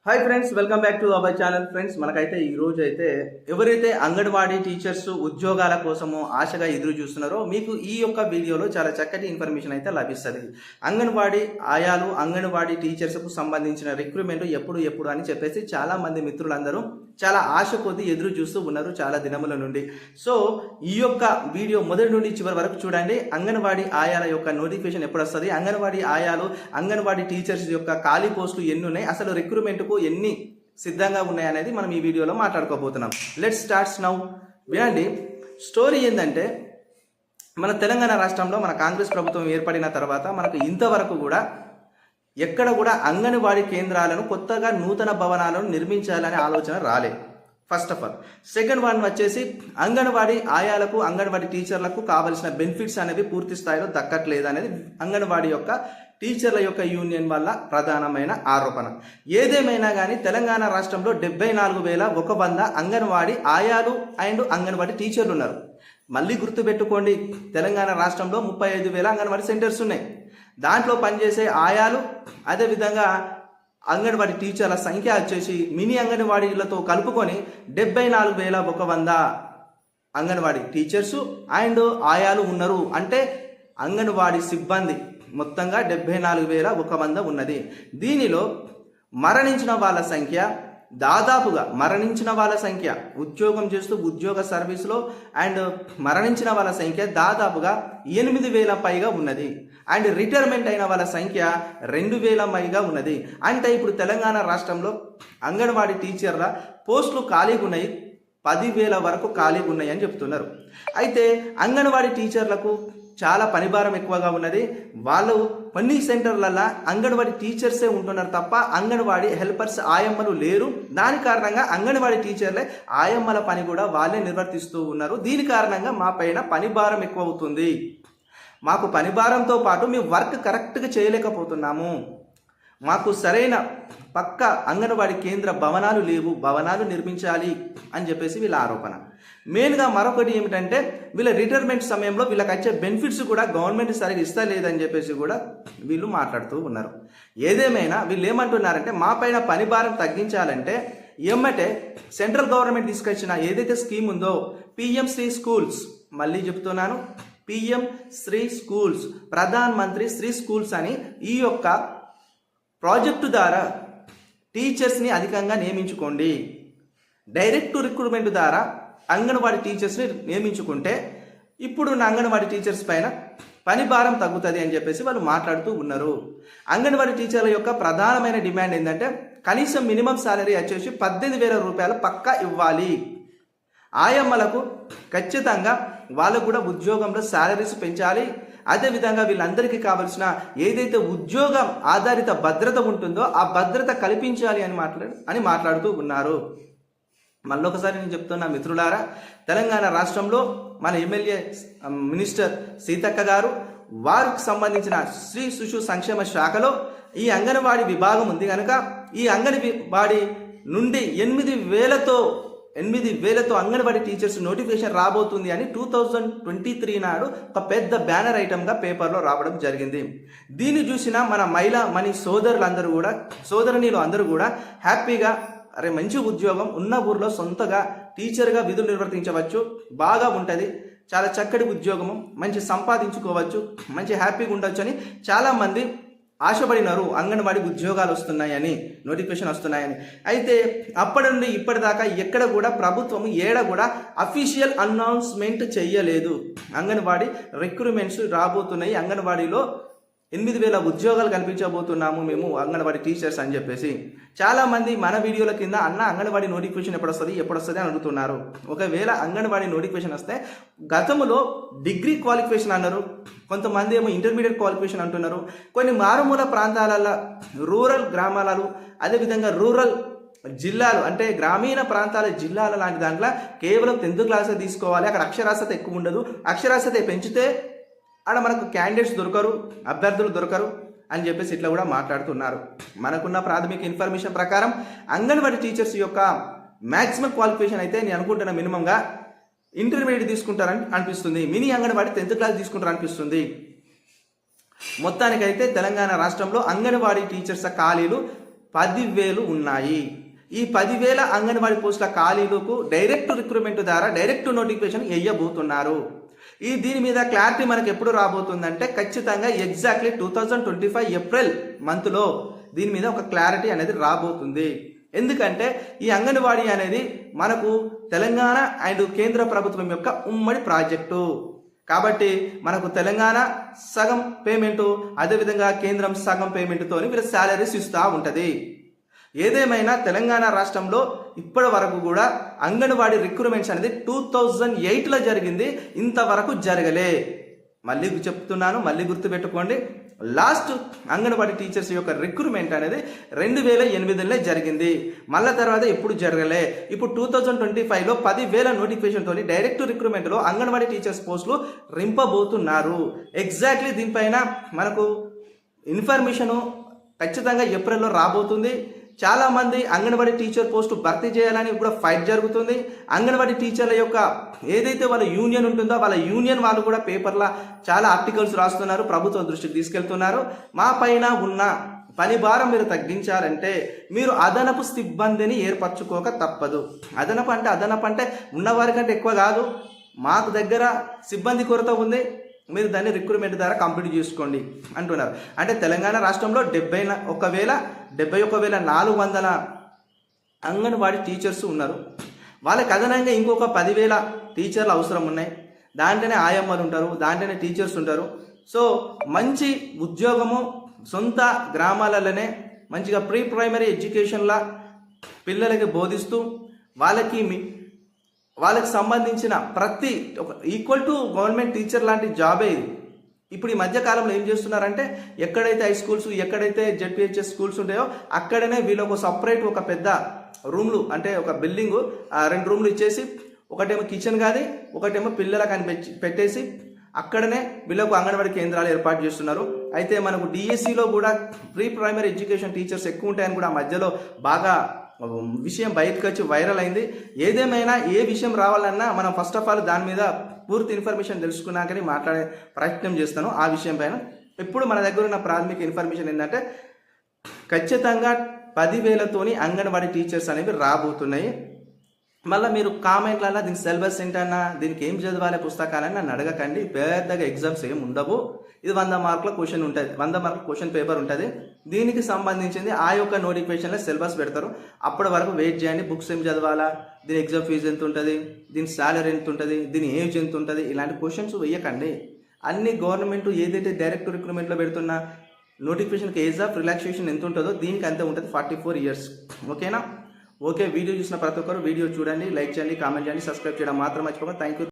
Hi friends, welcome back to our channel. Friends, మనకైతే ఈ రోజు అయితే ఎవరైతే అంగన్వాడీ టీచర్స్ ఉద్యోగాల కోసము ఆశగా ఎదురు చూస్తున్నారో మీకు ఈ యొక్క వీడియోలో చాలా చక్కటి ఇన్ఫర్మేషన్ అయితే లభిస్తుంది. అంగన్వాడీ ఆయాలు, అంగన్వాడీ టీచర్స్కు సంబంధించిన రిక్రూట్మెంట్ ఎప్పుడు అని చెప్పేసి చాలా మంది మిత్రులందరూ చాలా ఆశ కొద్ది ఎదురు చూస్తూ ఉన్నారు చాలా దినముల నుండి. సో ఈ యొక్క వీడియో మొదటి నుండి చివరి వరకు చూడండి. అంగన్వాడీ ఆయాల యొక్క నోటిఫికేషన్ ఎప్పుడు వస్తుంది, అంగన్వాడీ ఆయాలు, అంగన్వాడీ టీచర్స్ యొక్క ఖాళీ పోస్టులు ఎన్ని ఉన్నాయి, అసలు రిక్రూట్మెంట్కు ఎన్ని సిద్ధంగా ఉన్నాయనేది మనం ఈ వీడియోలో మాట్లాడుకోబోతున్నాం. Let's starts now. వినండి, స్టోరీ ఏంటంటే మన తెలంగాణ రాష్ట్రంలో మన కాంగ్రెస్ ప్రభుత్వం ఏర్పడిన తర్వాత మనకు ఇంతవరకు కూడా ఎక్కడ కూడా అంగన్వాడీ కేంద్రాలను కొత్తగా నూతన భవనాలను నిర్మించాలనే ఆలోచన రాలేదు. First of all. Second one వచ్చేసి అంగన్వాడీ ఆయాలకు, అంగన్వాడీ టీచర్లకు కావలసిన బెనిఫిట్స్ అనేవి పూర్తి స్థాయిలో దక్కట్లేదు అనేది అంగన్వాడీ యొక్క టీచర్ల యొక్క యూనియన్ వల్ల ప్రధానమైన ఆరోపణ. ఏదేమైనా కానీ తెలంగాణ రాష్ట్రంలో 74,100 అంగన్వాడీ ఆయాలు అండ్ అంగన్వాడీ టీచర్లు ఉన్నారు. మళ్ళీ గుర్తుపెట్టుకోండి, తెలంగాణ రాష్ట్రంలో 35,000 అంగన్వాడీ సెంటర్స్ ఉన్నాయి. దాంట్లో పనిచేసే ఆయాలు, అదేవిధంగా అంగన్వాడీ టీచర్ల సంఖ్య వచ్చేసి మినీ అంగన్వాడీలతో కలుపుకొని 74,100 అంగన్వాడీ టీచర్సు అండ్ ఆయాలు ఉన్నారు. అంటే అంగన్వాడీ సిబ్బంది మొత్తంగా 74,100 ఉన్నది. దీనిలో మరణించిన వాళ్ళ సంఖ్య దాదాపుగా ఉద్యోగం చేస్తూ ఉద్యోగ సర్వీస్లో అండ్ మరణించిన వాళ్ళ సంఖ్య దాదాపుగా 8,000 పైగా ఉన్నది. అండ్ రిటైర్మెంట్ అయిన వాళ్ళ సంఖ్య 2,000 పైగా ఉన్నది. అంటే ఇప్పుడు తెలంగాణ రాష్ట్రంలో అంగన్వాడీ టీచర్ల పోస్టులు ఖాళీగా ఉన్నాయి, 10,000 వరకు ఖాళీగా ఉన్నాయి అని చెప్తున్నారు. అయితే అంగన్వాడీ టీచర్లకు చాలా పనిభారం ఎక్కువగా ఉన్నది. వాళ్ళు కొన్ని సెంటర్లలో అంగన్వాడీ టీచర్సే ఉంటున్నారు తప్ప అంగన్వాడీ హెల్పర్స్ ఆయమ్మలు లేరు. దాని కారణంగా అంగన్వాడీ టీచర్లే ఆయమ్మల పని కూడా వాళ్ళే నిర్వర్తిస్తూ ఉన్నారు. దీని కారణంగా మా పైన పనిభారం ఎక్కువ అవుతుంది. మాకు పనిభారంతో పాటు మేము వర్క్ కరెక్ట్గా చేయలేకపోతున్నాము. మాకు సరైన పక్క అంగన్వాడీ కేంద్ర భవనాలు లేవు, భవనాలు నిర్మించాలి అని చెప్పేసి వీళ్ళ ఆరోపణ. మెయిన్గా మరొకటి ఏమిటంటే వీళ్ళ రిటైర్మెంట్ సమయంలో వీళ్ళకి వచ్చే బెనిఫిట్స్ కూడా గవర్నమెంట్ సరిగ్గా ఇస్తలేదని చెప్పేసి కూడా వీళ్ళు మాట్లాడుతూ ఉన్నారు. ఏదేమైనా వీళ్ళు ఏమంటున్నారంటే మా పైన పని భారం తగ్గించాలంటే ఏమంటే సెంట్రల్ గవర్నమెంట్ తీసుకొచ్చిన ఏదైతే స్కీమ్ ఉందో పిఎం శ్రీ స్కూల్స్, మళ్ళీ చెప్తున్నాను, PM Shri schools, Pradhan Mantri Shri schools అని ఈ యొక్క ప్రాజెక్టు ద్వారా టీచర్స్ని అధికంగా నియమించుకోండి. డైరెక్ట్ రిక్రూట్మెంట్ ద్వారా అంగన్వాడీ టీచర్స్ని నియమించుకుంటే ఇప్పుడున్న అంగన్వాడీ టీచర్స్ పైన పని భారం తగ్గుతుంది అని చెప్పేసి వాళ్ళు మాట్లాడుతూ ఉన్నారు. అంగన్వాడీ టీచర్ల యొక్క ప్రధానమైన డిమాండ్ ఏంటంటే కనీసం మినిమం శాలరీ వచ్చేసి 18,000 రూపాయలు పక్కా ఇవ్వాలి. ఆయమ్మలకు ఖచ్చితంగా వాళ్ళకు కూడా ఉద్యోగంలో శాలరీస్ పెంచాలి. అదేవిధంగా వీళ్ళందరికీ కావాల్సిన ఏదైతే ఉద్యోగం ఆధారిత భద్రత ఉంటుందో ఆ భద్రత కల్పించాలి అని మాట్లాడుతూ ఉన్నారు. మళ్ళొకసారి నేను చెప్తున్నా మిత్రులారా, తెలంగాణ రాష్ట్రంలో మన ఎమ్మెల్యే మినిస్టర్ సీతక్క గారు వారికి సంబంధించిన శ్రీ శిశు సంక్షేమ శాఖలో ఈ అంగన్వాడీ విభాగం ఉంది కనుక ఈ అంగన్వాడీ నుండి 8,000తో అంగన్వాడీ టీచర్స్ నోటిఫికేషన్ రాబోతుంది అని 2023 నాడు ఒక పెద్ద బ్యానర్ ఐటమ్గా పేపర్లో రావడం జరిగింది. దీన్ని చూసిన మన మహిళా సోదరులు అందరూ కూడా హ్యాపీగా అరే మంచి ఉద్యోగం ఉన్న ఊర్లో సొంతగా టీచర్గా విధులు నిర్వర్తించవచ్చు, బాగా ఉంటుంది, చాలా చక్కటి ఉద్యోగము, మంచి సంపాదించుకోవచ్చు, మంచి హ్యాపీగా ఉండొచ్చు అని చాలామంది ఆశపడినారు. అంగన్వాడీ ఉద్యోగాలు వస్తున్నాయని, నోటిఫికేషన్ వస్తున్నాయని. అయితే అప్పటి నుండి ఇప్పటిదాకా ఎక్కడ కూడా ప్రభుత్వం కూడా అఫీషియల్ అనౌన్స్మెంట్ చెయ్యలేదు. అంగన్వాడీ రిక్రూట్మెంట్స్ రాబోతున్నాయి, అంగన్వాడీలో 8,000 ఉద్యోగాలు కల్పించబోతున్నాము మేము అంగన్వాడీ టీచర్స్ అని చెప్పేసి చాలామంది మన వీడియోల కింద అన్న అంగన్వాడీ నోటిఫికేషన్ ఎప్పుడు వస్తుంది అని అడుగుతున్నారు. ఒకవేళ అంగన్వాడీ నోటిఫికేషన్ వస్తే గతంలో డిగ్రీ క్వాలిఫికేషన్ అన్నారు, కొంతమంది ఏమో ఇంటర్మీడియట్ క్వాలిఫికేషన్ అంటున్నారు. కొన్ని మారుమూల ప్రాంతాలలో రూరల్ గ్రామాలలో అదేవిధంగా రూరల్ జిల్లాలు అంటే గ్రామీణ ప్రాంతాల జిల్లాల లాంటి దాంట్లో కేవలం 10th క్లాసే తీసుకోవాలి, అక్కడ అక్షరాస్యత ఎక్కువ ఉండదు, అక్షరాస్యత పెంచితే ఆడ మనకు క్యాండిడేట్స్ దొరకరు, అభ్యర్థులు దొరకరు అని చెప్పేసి ఇట్లా కూడా మాట్లాడుతున్నారు. మనకున్న ప్రాథమిక ఇన్ఫర్మేషన్ ప్రకారం అంగన్వాడీ టీచర్స్ యొక్క మ్యాక్సిమం క్వాలిఫికేషన్ అయితే నేను అనుకుంటున్న మినిమంగా ఇంటర్మీడియట్ తీసుకుంటారని అనిపిస్తుంది, మినీ అంగన్వాడీ 10th క్లాస్ తీసుకుంటారు అనిపిస్తుంది. మొత్తానికైతే తెలంగాణ రాష్ట్రంలో అంగన్వాడీ టీచర్స్ ఖాళీలు 10,000 ఉన్నాయి. ఈ 10,000 అంగన్వాడీ పోస్టుల ఖాళీలకు డైరెక్ట్ రిక్రూట్మెంట్ ద్వారా డైరెక్ట్ నోటిఫికేషన్ వేయబోతున్నారు. దీని మీద క్లారిటీ మనకు ఎప్పుడు రాబోతుందంటే ఖచ్చితంగా ఎగ్జాక్ట్లీ 2025 ఏప్రిల్ మంత్లో దీని మీద ఒక క్లారిటీ అనేది రాబోతుంది. ఎందుకంటే ఈ అంగన్వాడీ అనేది మనకు తెలంగాణ అండ్ కేంద్ర ప్రభుత్వం యొక్క ఉమ్మడి ప్రాజెక్టు కాబట్టి మనకు తెలంగాణ సగం పేమెంటు, అదేవిధంగా కేంద్రం సగం పేమెంట్తో వీళ్ళ శాలరీస్ ఇస్తూ ఉంటుంది. ఏదేమైనా తెలంగాణ రాష్ట్రంలో ఇప్పటి వరకు కూడా అంగన్వాడీ రిక్రూట్మెంట్స్ అనేది 2008లో జరిగింది, ఇంతవరకు జరగలే. మళ్ళీ చెప్తున్నాను, మళ్ళీ గుర్తుపెట్టుకోండి, లాస్ట్ అంగన్వాడీ టీచర్స్ యొక్క రిక్రూట్మెంట్ అనేది 2008లో జరిగింది. మళ్ళా తర్వాత ఎప్పుడు జరగలే. ఇప్పుడు 2025లో 10,000 నోటిఫికేషన్తో డైరెక్ట్ రిక్రూట్మెంట్లో అంగన్వాడీ టీచర్స్ పోస్టులు రింపబోతున్నారు. ఎగ్జాక్ట్లీ దీనిపైన మనకు ఇన్ఫర్మేషను ఖచ్చితంగా ఏప్రిల్లో రాబోతుంది. చాలామంది అంగన్వాడీ టీచర్ పోస్టు భర్తీ చేయాలని కూడా ఫైట్ జరుగుతుంది. అంగన్వాడీ టీచర్ల యొక్క ఏదైతే వాళ్ళ యూనియన్ ఉంటుందో వాళ్ళ యూనియన్ వాళ్ళు కూడా పేపర్లో చాలా ఆర్టికల్స్ రాస్తున్నారు, ప్రభుత్వం దృష్టికి తీసుకెళ్తున్నారు. మా పైన ఉన్న పని భారం మీరు తగ్గించాలంటే మీరు అదనపు సిబ్బందిని ఏర్పరచుకోక తప్పదు. అదనపు అంటే ఉన్నవారికంటే ఎక్కువ కాదు, మాకు దగ్గర సిబ్బంది కొరత ఉంది, మీరు దాన్ని రిక్రూట్మెంట్ ద్వారా కంప్లీట్ చేసుకోండి అంటున్నారు. అంటే తెలంగాణ రాష్ట్రంలో 71,400 అంగన్వాడీ టీచర్స్ ఉన్నారు. వాళ్ళకి అదనంగా ఇంకొక 10,000 టీచర్లు అవసరం ఉన్నాయి. దాంట్లోనే ఆయమ్మలు ఉంటారు, దాంట్లోనే టీచర్స్ ఉంటారు. సో మంచి ఉద్యోగము సొంత గ్రామాలలోనే మంచిగా ప్రీ ప్రైమరీ ఎడ్యుకేషన్లా పిల్లలకి బోధిస్తూ వాళ్ళకి సంబంధించిన ప్రతి ఈక్వల్ టు గవర్నమెంట్ టీచర్ లాంటి జాబే ఇది. ఇప్పుడు ఈ మధ్యకాలంలో ఏం చేస్తున్నారంటే ఎక్కడైతే హై స్కూల్స్, ఎక్కడైతే జెడ్పిహెచ్ఎస్ స్కూల్స్ ఉంటాయో అక్కడనే వీళ్ళకు సపరేట్ ఒక పెద్ద రూమ్లు, అంటే ఒక బిల్డింగు 2 రూమ్లు ఇచ్చేసి ఒకటేమో కిచెన్ కాదు, ఒకటేమో పిల్లలకు అని పెట్టేసి అక్కడనే వీళ్ళకు అంగన్వాడీ కేంద్రాలు ఏర్పాటు చేస్తున్నారు. అయితే మనకు డిఎస్సిలో కూడా ప్రీ ప్రైమరీ ఎడ్యుకేషన్ టీచర్స్ ఎక్కువ ఉంటాయని కూడా మధ్యలో బాగా విషయం బయటకు వచ్చి వైరల్ అయింది. ఏదేమైనా ఏ విషయం రావాలన్నా మనం ఫస్ట్ ఆఫ్ ఆల్ దాని మీద పూర్తి ఇన్ఫర్మేషన్ తెలుసుకున్నాకని మాట్లాడే ప్రయత్నం చేస్తాను. ఆ విషయం పైన ఇప్పుడు మన దగ్గర ఉన్న ప్రాథమిక ఇన్ఫర్మేషన్ ఏంటంటే ఖచ్చితంగా 10,000తోని అంగన్వాడీ టీచర్స్ అనేవి రాబోతున్నాయి. మళ్ళీ మీరు కామెంట్లలో దీనికి సిలబస్ ఏంటన్నా, దీనికి ఏం చదవాలి పుస్తకాలని నన్ను అడగకండి. పెద్దగా ఎగ్జామ్స్ ఏమి ఉండవు. ఇది 100 మార్కుల క్వశ్చన్ ఉంటుంది, 100 మార్కుల క్వశ్చన్ పేపర్ ఉంటుంది. దీనికి సంబంధించింది ఆ యొక్క నోటిఫికేషన్లో సిలబస్ పెడతారు. అప్పటి వరకు వెయిట్ చేయండి. బుక్స్ ఏం చదవాలా, దీని ఎగ్జామ్ ఫీజు ఎంత ఉంటుంది, దీని శాలరీ ఎంత ఉంటుంది, దీని ఏజ్ ఎంత ఉంటుంది, ఇలాంటి క్వశ్చన్స్ వేయకండి. అన్ని గవర్నమెంట్ ఏదైతే డైరెక్ట్ రిక్రూట్మెంట్లో పెడుతున్న నోటిఫికేషన్కి ఏజ్ ఆఫ్ రిలాక్సేషన్ ఎంత ఉంటుందో దీనికి అంతే ఉంటుంది, 44 ఇయర్స్. ఓకేనా? ఓకే, వీడియో చూసిన ప్రతి ఒక్కరు వీడియో చూడండి, లైక్ చేయండి, కామెంట్ చేయండి, సబ్స్క్రైబ్ చేయడం మాత్రం మర్చిపోకండి. Thank you.